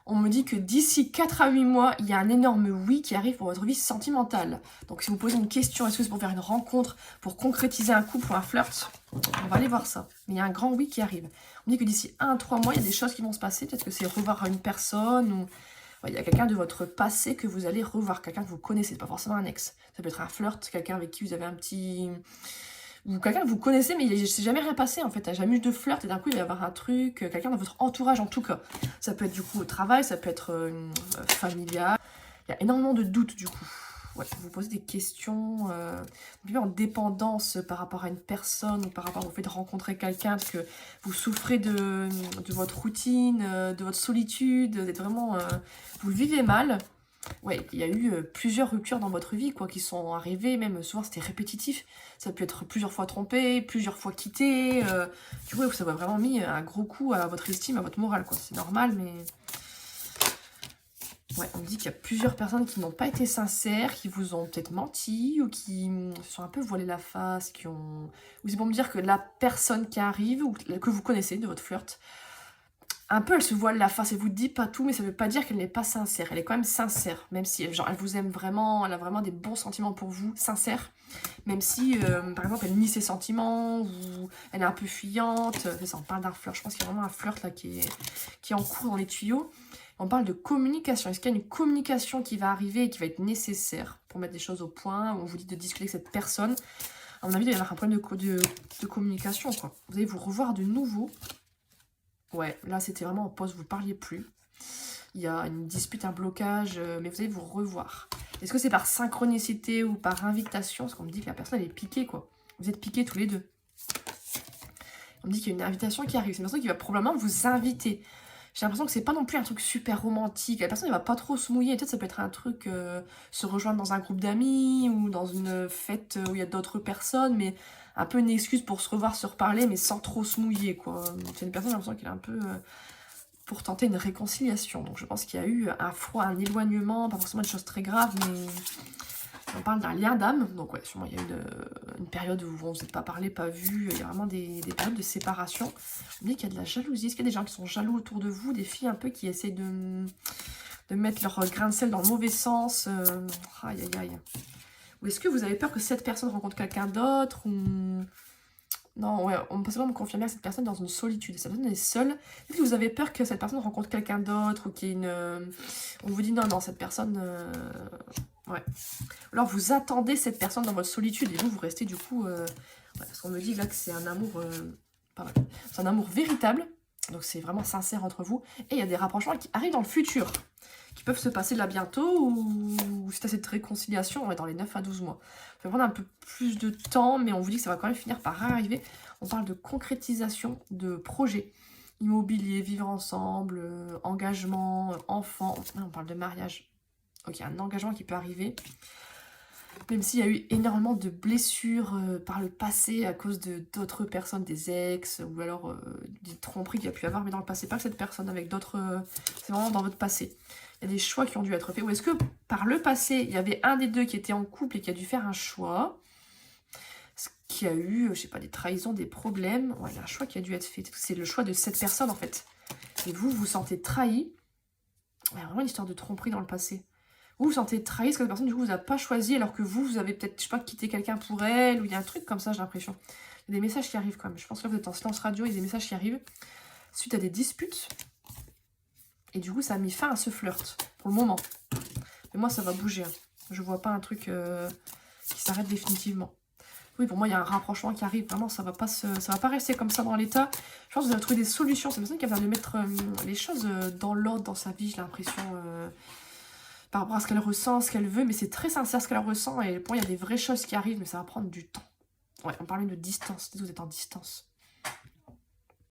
On me dit que d'ici 4 à 8 mois, il y a un énorme oui qui arrive pour votre vie sentimentale. Donc si vous posez une question, est-ce que c'est pour faire une rencontre, pour concrétiser un couple ou un flirt? On va aller voir ça. Mais il y a un grand oui qui arrive. On dit que d'ici 1 à 3 mois, il y a des choses qui vont se passer. Peut-être que c'est revoir une personne ou... Ouais, il y a quelqu'un de votre passé que vous allez revoir, quelqu'un que vous connaissez, pas forcément un ex. Ça peut être un flirt, quelqu'un avec qui vous avez un petit... Ou quelqu'un que vous connaissez, mais il ne s'est jamais rien passé en fait. Il n'y a jamais eu de flirt et d'un coup il va y avoir un truc, quelqu'un dans votre entourage en tout cas. Ça peut être du coup au travail, ça peut être familial. Il y a énormément de doutes du coup. Ouais, vous posez des questions en dépendance par rapport à une personne ou par rapport au fait de rencontrer quelqu'un, parce que vous souffrez de votre routine, de votre solitude, d'être vraiment... vous le vivez mal. Ouais, il y a eu plusieurs ruptures dans votre vie, quoi, qui sont arrivées, même souvent c'était répétitif. Ça peut être plusieurs fois trompé, plusieurs fois quitté. Du coup, ça m'a vraiment mis un gros coup à votre estime, à votre morale, quoi. C'est normal, mais... Ouais, on me dit qu'il y a plusieurs personnes qui n'ont pas été sincères, qui vous ont peut-être menti, ou qui se sont un peu voilé la face, qui ont... Ou c'est pour me dire que la personne qui arrive, ou que vous connaissez de votre flirt, un peu, elle se voile la face, elle vous dit pas tout, mais ça veut pas dire qu'elle n'est pas sincère. Elle est quand même sincère, même si genre, elle vous aime vraiment, elle a vraiment des bons sentiments pour vous, sincère. Même si, par exemple, elle nie ses sentiments, ou elle est un peu fuyante. Ça, on parle d'un flirt. Je pense qu'il y a vraiment un flirt là qui est en cours dans les tuyaux. On parle de communication. Est-ce qu'il y a une communication qui va arriver et qui va être nécessaire pour mettre des choses au point? On vous dit de discuter avec cette personne. À mon avis, il va y avoir un problème de communication, quoi. Vous allez vous revoir de nouveau. Ouais, là, c'était vraiment en pause, vous ne parliez plus. Il y a une dispute, un blocage, mais vous allez vous revoir. Est-ce que c'est par synchronicité ou par invitation? Parce qu'on me dit que la personne, elle est piquée, quoi. Vous êtes piqués tous les deux. On me dit qu'il y a une invitation qui arrive. C'est une personne qui va probablement vous inviter. J'ai l'impression que c'est pas non plus un truc super romantique. La personne, elle va pas trop se mouiller. Peut-être ça peut être un truc, se rejoindre dans un groupe d'amis ou dans une fête où il y a d'autres personnes, mais un peu une excuse pour se revoir, se reparler, mais sans trop se mouiller, quoi. C'est une personne, j'ai l'impression qu'elle est un peu... pour tenter une réconciliation. Donc je pense qu'il y a eu un froid, un éloignement, pas forcément une chose très grave, mais on parle d'un lien d'âme. Donc ouais, sûrement il y a eu une période où on ne s'est pas parlé, pas vu, il y a vraiment des périodes de séparation. On dit qu'il y a de la jalousie, est-ce qu'il y a des gens qui sont jaloux autour de vous, des filles un peu qui essaient de mettre leur grain de sel dans le mauvais sens, aïe aïe aïe. Ou est-ce que vous avez peur que cette personne rencontre quelqu'un d'autre, ou... Non, ouais, on peut seulement me confirmer à cette personne dans une solitude. Cette personne est seule. Est-ce que vous avez peur que cette personne rencontre quelqu'un d'autre ou qu'il y ait une... On vous dit non, non, cette personne... Ouais. Alors vous attendez cette personne dans votre solitude et vous restez du coup... Ouais, parce qu'on me dit là que c'est un amour... Pas mal. C'est un amour véritable. Donc c'est vraiment sincère entre vous. Et il y a des rapprochements qui arrivent dans le futur, qui peuvent se passer là bientôt, ou c'est à cette réconciliation, on est dans les 9 à 12 mois. Ça va prendre un peu plus de temps, mais on vous dit que ça va quand même finir par arriver. On parle de concrétisation de projets immobiliers, vivre ensemble, engagement, enfants. On parle de mariage. Ok, un engagement qui peut arriver. Même s'il y a eu énormément de blessures par le passé à cause de d'autres personnes, des ex, ou alors des tromperies qu'il y a pu avoir, mais dans le passé, pas que cette personne, avec d'autres... c'est vraiment dans votre passé. Il y a des choix qui ont dû être faits. Ou est-ce que par le passé, il y avait un des deux qui était en couple et qui a dû faire un choix, ce qui a eu, je sais pas, des trahisons, des problèmes. Ouais, il y a un choix qui a dû être fait. C'est le choix de cette personne, en fait. Et vous, vous sentez trahi. Il y a vraiment une histoire de tromperie dans le passé. Vous vous sentez trahi parce que la personne, du coup, vous a pas choisi, alors que vous avez peut-être, je sais pas, quitté quelqu'un pour elle, ou il y a un truc comme ça, j'ai l'impression. Il y a des messages qui arrivent quand même. Je pense que là, vous êtes en silence radio, il y a des messages qui arrivent suite à des disputes. Et du coup, ça a mis fin à ce flirt, pour le moment. Mais moi, ça va bouger. Hein. Je vois pas un truc qui s'arrête définitivement. Oui, pour moi, il y a un rapprochement qui arrive. Vraiment, ça va pas rester comme ça dans l'état. Je pense que vous allez trouver des solutions. C'est une personne qui a besoin de mettre les choses dans l'ordre dans sa vie, j'ai l'impression... par rapport à ce qu'elle ressent, ce qu'elle veut, mais c'est très sincère ce qu'elle ressent, et pour moi, il y a des vraies choses qui arrivent, mais ça va prendre du temps. Ouais, on parlait de distance, vous êtes en distance.